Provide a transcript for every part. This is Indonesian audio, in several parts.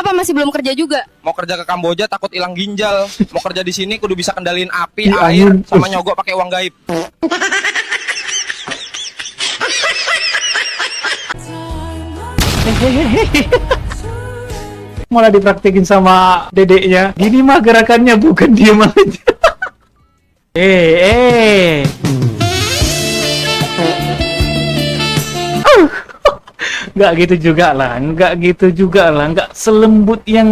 Apa masih belum kerja juga? Mau kerja ke Kamboja takut hilang ginjal. Mau kerja di sini kudu bisa kendalin api, Ya air, ampun. sama nyogok pakai uang gaib. Malah dipraktekin sama dedeknya. Gini mah gerakannya, bukan diem aja. Nggak gitu juga lah, nggak gitu juga lah, nggak selembut yang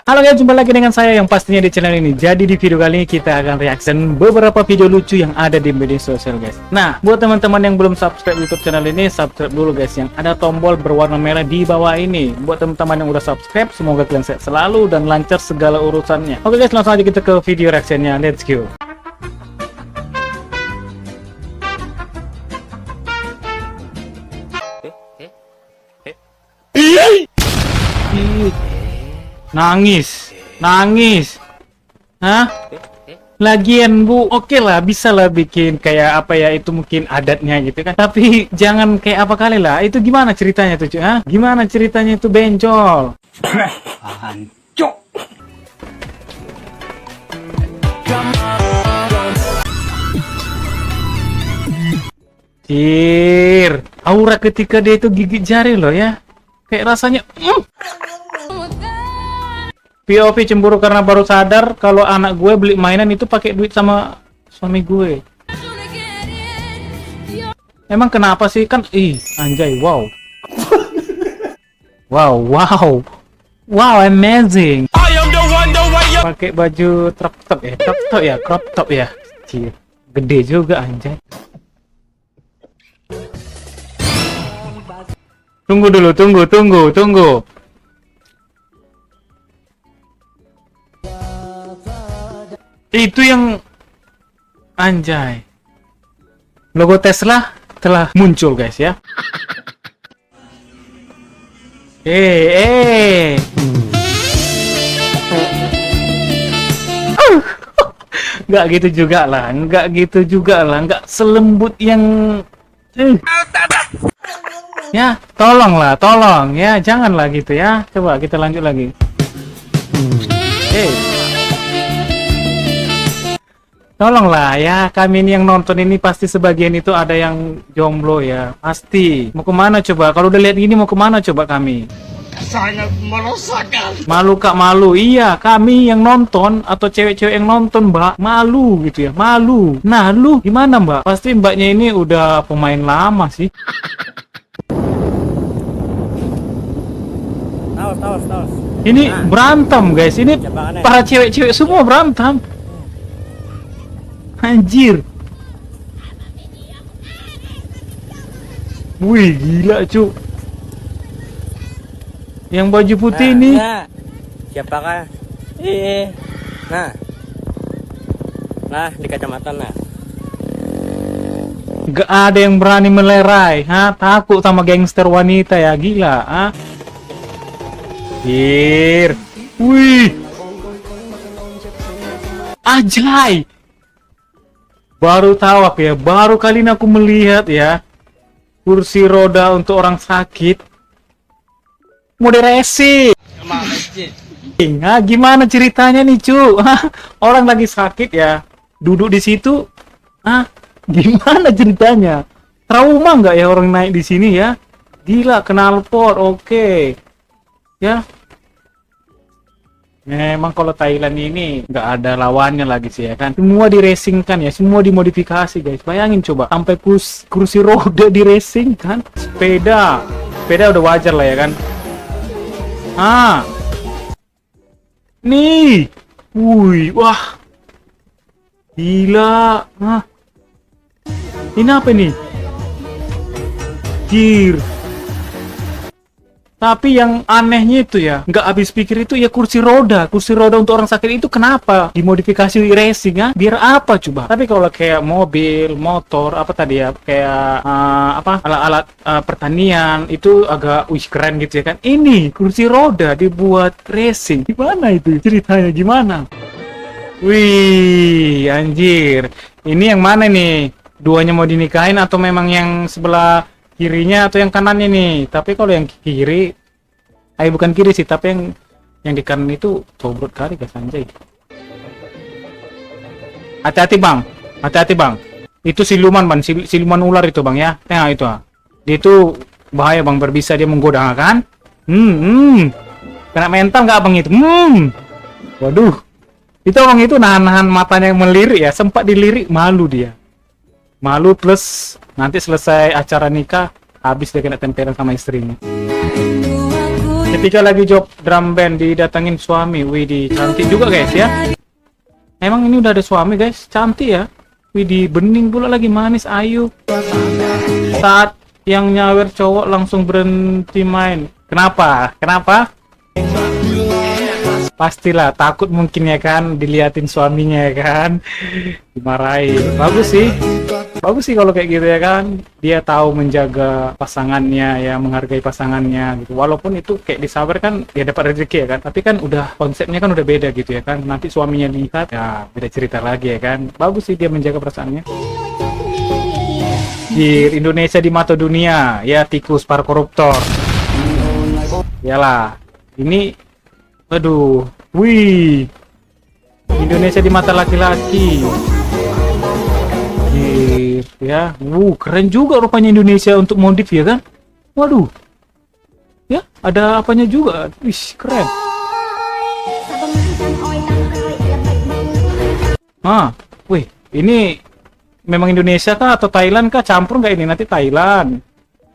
Halo guys, jumpa lagi dengan saya yang pastinya di channel ini. Jadi di video kali ini kita akan reaction beberapa video lucu yang ada di media sosial guys. Nah, buat teman-teman yang belum subscribe YouTube channel ini, subscribe dulu guys. Yang ada tombol berwarna merah di bawah ini. Buat teman-teman yang udah subscribe, semoga kalian sehat selalu dan lancar segala urusannya. Oke guys, langsung aja kita ke video reactionnya. Let's go. Nangis, hah? Lagian bu, oke lah, bisa lah bikin kayak apa ya, itu mungkin adatnya gitu kan. Tapi jangan kayak apa kali lah. Itu gimana ceritanya tuh, cuy? Hah? Gimana ceritanya itu bencol? Hancur. Cir, aura ketika dia itu gigit jari loh ya. Kayak rasanya POV cemburu karena baru sadar kalau anak gue beli mainan itu pakai duit sama suami gue. Emang kenapa sih? Kan anjay, wow. Wow, amazing. Pakai baju crop top ya. Cih, gede juga anjay. Tunggu dulu, tunggu. Itu yang anjay. Logo Tesla telah muncul guys ya. Nggak gitu juga lah, nggak selembut yang ya, tolong ya, janganlah gitu ya. Coba kita lanjut lagi. Tolonglah ya, kami ini yang nonton ini pasti sebagian itu ada yang jomblo ya, pasti. Mau kemana coba? Kalau udah lihat gini mau kemana coba kami? Sangat meresahkan. Malu kak, malu. Iya, kami yang nonton atau cewek-cewek yang nonton mbak, malu gitu ya, malu. Nah lu gimana mbak? Pasti mbaknya ini udah pemain lama sih. Tawas. Ini berantem guys, ini para cewek-cewek semua berantem. Anjir. Wih, gila cu. Yang baju putih ini. Nah, siapakah? Nah, di kacamata nah. Gak ada yang berani melerai, ha? Takut sama gangster wanita ya, gila, ha? Wih. Ajay. Baru tahu aku ya, baru kali ini aku melihat ya kursi roda untuk orang sakit mode racing. Nah, gimana ceritanya nih cu? Orang lagi sakit ya, duduk di situ. Gimana ceritanya? Trauma nggak ya orang naik di sini ya? Gila, knalpot, oke. Ya. Memang kalau Thailand ini nggak ada lawannya lagi sih ya kan. Semua di racing kan ya, semua dimodifikasi guys. Bayangin coba, sampai kursi roda di racing kan. Sepeda udah wajar lah ya kan. Nih, wah, gila. Ini apa nih? Jir. Tapi yang anehnya itu ya, nggak habis pikir itu ya kursi roda untuk orang sakit itu kenapa dimodifikasi racing ya? Biar apa coba? Tapi kalau kayak mobil, motor, apa tadi ya, kayak alat-alat pertanian itu agak keren gitu ya kan? Ini kursi roda dibuat racing, gimana itu ceritanya gimana? Wih, anjir. Ini yang mana nih? Duanya mau dinikahin atau memang yang sebelah kirinya atau yang kanannya nih? Tapi kalau yang kiri, bukan kiri sih, tapi yang di kanan itu cobrot kali guys, anjay. Hati-hati bang, hati-hati bang. Itu siluman bang, siluman ular itu bang ya. Nah itu, dia itu bahaya bang, berbisa dia menggoda kan? Kena mental nggak bang itu? Waduh. Itu orang itu nahan-nahan matanya yang melirik ya, sempat dilirik, malu dia. Malu plus nanti selesai acara nikah, habis dia kena tempelan sama istrinya. Ketika lagi job drum band didatangin suami, widih cantik juga guys ya. Emang ini udah ada suami guys, cantik ya. Widih bening pula lagi, manis, ayu. Saat yang nyawer cowok langsung berhenti main. Kenapa? Kenapa? Pastilah takut mungkin ya kan, diliatin suaminya ya kan, dimarahin. Bagus sih kalau kayak gitu ya kan, dia tahu menjaga pasangannya ya, menghargai pasangannya gitu. Walaupun itu kayak disabar kan dia dapat rezeki ya kan, tapi kan udah konsepnya kan udah beda gitu ya kan. Nanti suaminya nikah ya beda cerita lagi ya kan. Bagus sih dia menjaga perasaannya. Di Indonesia di mata dunia ya, tikus para koruptor. Yalah, ini aduh, wih, Indonesia di mata laki-laki, ya, keren juga rupanya Indonesia untuk modif ya kan, waduh, ya, ada apanya juga, wih, keren. Wih, ini memang Indonesia kah atau Thailand kah, campur nggak ini nanti Thailand,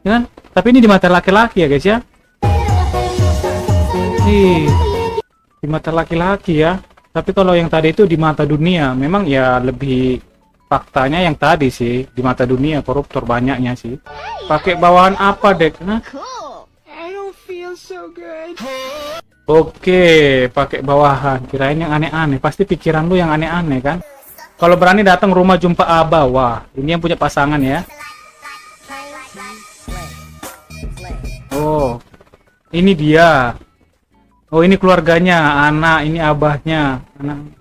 ya kan? Tapi ini di mata laki-laki ya guys ya, di mata laki-laki ya. Tapi kalau yang tadi itu di mata dunia, memang ya lebih faktanya yang tadi sih, di mata dunia koruptor banyaknya sih. Pakai bawahan apa dek? Oke, pakai bawahan. Kirain yang aneh-aneh. Pasti pikiran lu yang aneh-aneh kan? Kalau berani datang rumah jumpa Abah, wah, ini yang punya pasangan ya. Oh, ini dia. Oh, ini keluarganya, anak, ini abahnya, anak.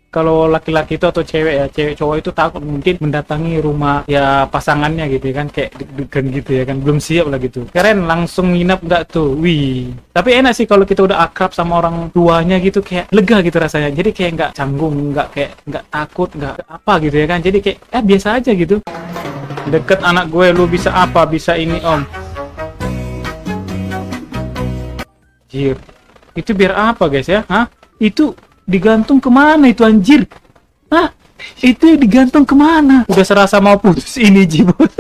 Kalau laki-laki itu atau cewek ya, cewek cowok itu takut mungkin mendatangi rumah ya pasangannya gitu ya kan, kayak deg-degan gitu ya kan, belum siap lah gitu. Keren, langsung nginap nggak tuh? Wih. Tapi enak sih kalau kita udah akrab sama orang tuanya gitu, kayak lega gitu rasanya. Jadi kayak nggak canggung, nggak takut, nggak apa gitu ya kan. Jadi kayak biasa aja gitu. Deket anak gue, lu bisa apa? Bisa ini om. Jir. Itu biar apa guys ya? Hah? Itu digantung kemana itu anjir? Hah? Itu digantung kemana? Udah serasa mau putus ini Jibos.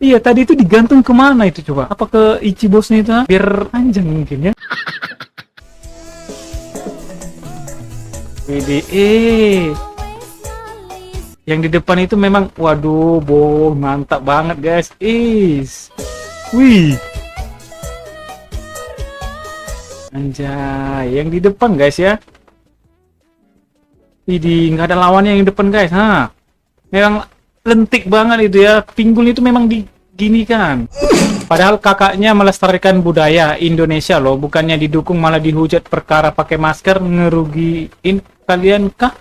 Iya tadi itu digantung kemana itu coba? Apa ke Ichi bosnya itu? Ha? Biar panjang mungkin ya. Yang di depan itu memang waduh, mantap banget guys. Wih. Anjay, yang di depan guys ya. Ini nggak ada lawannya yang di depan guys, memang lentik banget itu ya. Pinggul itu memang diginikan. Padahal kakaknya melestarikan budaya Indonesia loh, bukannya didukung malah dihujat perkara pakai masker. Ngerugiin kalian kah?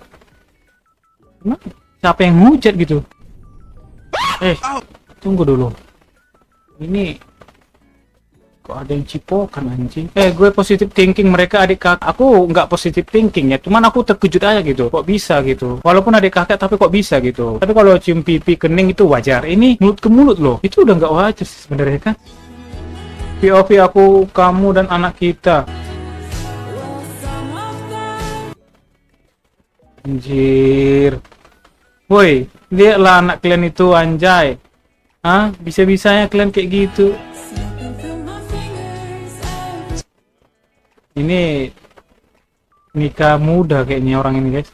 Siapa yang hujat gitu? Tunggu dulu. Ini kok ada yang cipokan anjing? Gue positive thinking, mereka adik kakak. Aku nggak positive thinking ya, cuman aku terkejut aja gitu. Kok bisa gitu? Walaupun adik kakak tapi kok bisa gitu? Tapi kalau cium pipi kening itu wajar. Ini mulut ke mulut loh, itu udah nggak wajar sih sebenarnya kan? POV aku, kamu dan anak kita. Anjir. Woi, lihatlah anak kalian itu anjay. Bisa-bisanya kalian kayak gitu. Ini nikah muda kayaknya orang ini guys.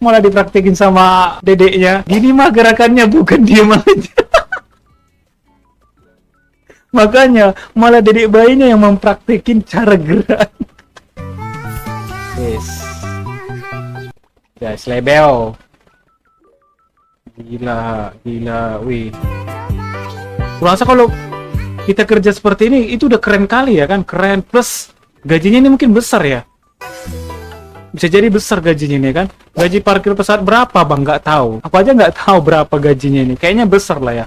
Malah dipraktekin sama dedeknya. Gini mah gerakannya, bukan diam aja. Makanya malah dedek bayinya yang mempraktekin cara gerak. Guys, lebel. Gila, wih. Kurasa kalau kita kerja seperti ini itu udah keren kali ya kan, keren plus gajinya ini mungkin besar ya. Bisa jadi besar gajinya ini kan. Gaji parkir pesawat berapa bang? Nggak tahu. Aku aja nggak tahu berapa gajinya ini. Kayaknya besar lah ya.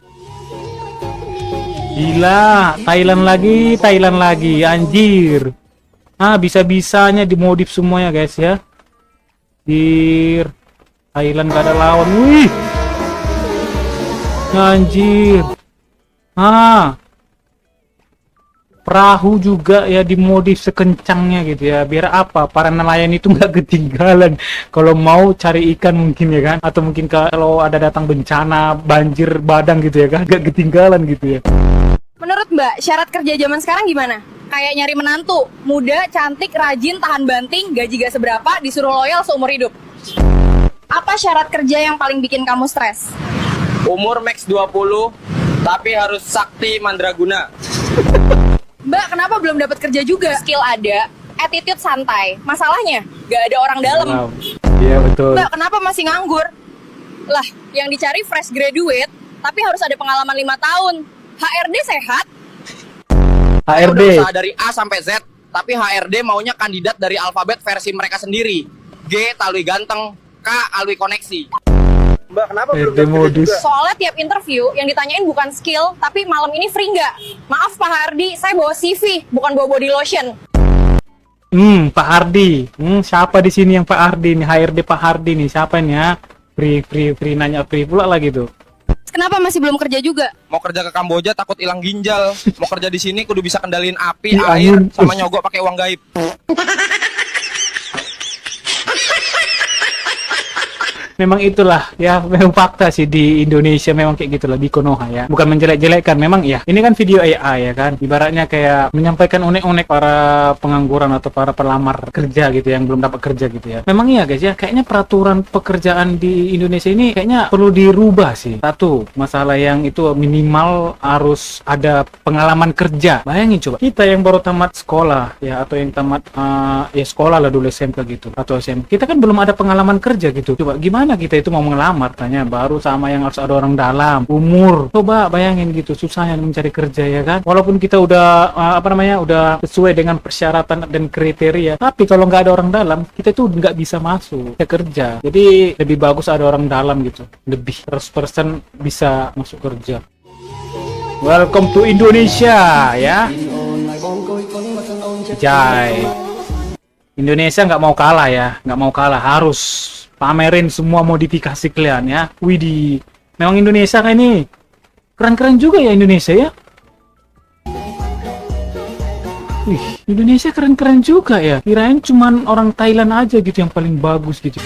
Gila, Thailand lagi, anjir. Bisa-bisanya dimodif semuanya guys ya. Thailand gak ada lawan. Wih. Anjir. Perahu juga ya dimodif sekencangnya gitu ya. Biar apa? Para nelayan itu nggak ketinggalan. Kalau mau cari ikan mungkin ya kan. Atau mungkin kalau ada datang bencana, banjir badang gitu ya kan. Nggak ketinggalan gitu ya. Menurut Mbak, syarat kerja zaman sekarang gimana? Kayak nyari menantu, muda, cantik, rajin, tahan banting, gaji gak seberapa, disuruh loyal seumur hidup. Apa syarat kerja yang paling bikin kamu stres? Umur max 20, tapi harus sakti mandraguna. Mbak, kenapa belum dapat kerja juga? Skill ada, attitude santai. Masalahnya, gak ada orang dalam. Wow. Iya betul. Mbak, kenapa masih nganggur? Lah, yang dicari fresh graduate, tapi harus ada pengalaman 5 tahun. HRD sehat? Saya udah HRD. usaha dari A sampai Z, tapi HRD maunya kandidat dari alfabet versi mereka sendiri. G talui ganteng, K alui koneksi. Mbak, kenapa belum HRD dapat kerja modus. juga? Soalnya tiap interview yang ditanyain bukan skill, tapi malam ini free nggak? Maaf Pak Hardi, saya bawa CV, bukan bawa body lotion. Pak Hardi. Siapa di sini yang Pak Hardi nih? HRD Pak Hardi nih. Siapa nih ya? Free nanya free pula lagi tuh. Kenapa masih belum kerja juga? Mau kerja ke Kamboja takut hilang ginjal. Mau kerja di sini kudu bisa kendaliin api, Ih, air, angin. sama nyogok pakai uang gaib. Memang itulah ya, memang fakta sih di Indonesia memang kayak gitulah di Konoha ya. Bukan menjelek-jelekkan, memang ya. Ini kan video AI ya kan. Ibaratnya kayak menyampaikan unek-unek para pengangguran atau para pelamar kerja gitu yang belum dapat kerja gitu ya. Memang iya guys ya, kayaknya peraturan pekerjaan di Indonesia ini kayaknya perlu dirubah sih. Satu, masalah yang itu minimal harus ada pengalaman kerja. Bayangin coba, kita yang baru tamat sekolah ya atau yang tamat ya sekolah lah dulu SMK gitu atau SMA. Kita kan belum ada pengalaman kerja gitu. Coba gimana kita itu mau ngelamar tanya baru sama yang harus ada orang dalam umur. Coba bayangin gitu susahnya mencari kerja ya kan. Walaupun kita udah udah sesuai dengan persyaratan dan kriteria, tapi kalau nggak ada orang dalam kita itu nggak bisa masuk ke kerja. Jadi lebih bagus ada orang dalam gitu, lebih 100% bisa masuk kerja. Welcome to Indonesia ya. Jai. Indonesia nggak mau kalah ya, nggak mau kalah, harus pamerin semua modifikasi kalian ya. Widih, memang Indonesia kayak ini keren-keren juga ya Indonesia ya. Wih, Indonesia keren-keren juga ya. Kirain cuman orang Thailand aja gitu yang paling bagus gitu.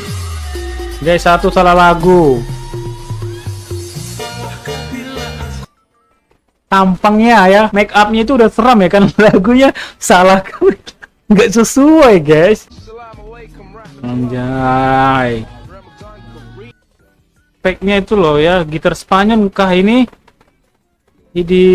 Guys, satu salah lagu. Tampangnya ya, make upnya itu udah seram ya kan. Lagunya salah, nggak sesuai guys. Anjay. Speknya itu loh ya, gitar Spanyol kah ini? Jadi,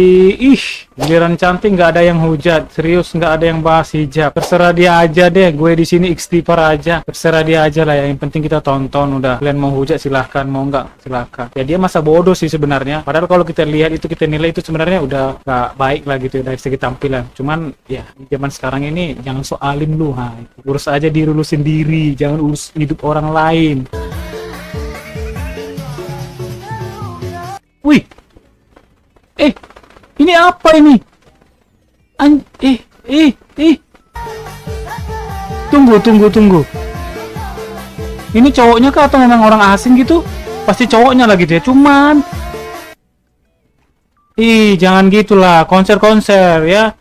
giliran cantik nggak ada yang hujat, serius nggak ada yang bahas hijab. Terserah dia aja deh, gue di sini istighfar aja. Terserah dia aja lah ya, yang penting kita tonton udah. Kalian mau hujat silahkan, mau nggak silahkan. Ya dia masa bodoh sih sebenarnya. Padahal kalau kita lihat itu kita nilai itu sebenarnya udah nggak baik lah gitu ya, dari segi tampilan. Cuman ya zaman sekarang ini jangan soalin lu, urus aja diri lu sendiri, jangan urus hidup orang lain. Wih. Ini apa ini? Tunggu. Ini cowoknya kah atau memang orang asing gitu? Pasti cowoknya lah gitu ya. Cuman jangan gitulah, konser ya.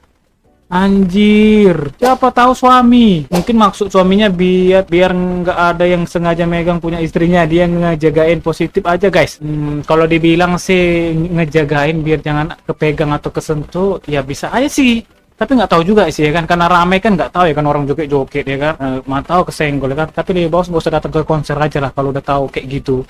Anjir, siapa tahu suami. Mungkin maksud suaminya biar nggak ada yang sengaja megang punya istrinya, dia ngejagain positif aja guys. Kalau dibilang sih ngejagain biar jangan kepegang atau kesentuh, ya bisa aja sih. Tapi nggak tahu juga sih ya kan, karena rame kan nggak tahu ya kan orang joget-joget ya kan, mau tahu kesenggol ya kan. Tapi lebih bagus nggak usah datang ke konser aja lah kalau udah tahu kayak gitu.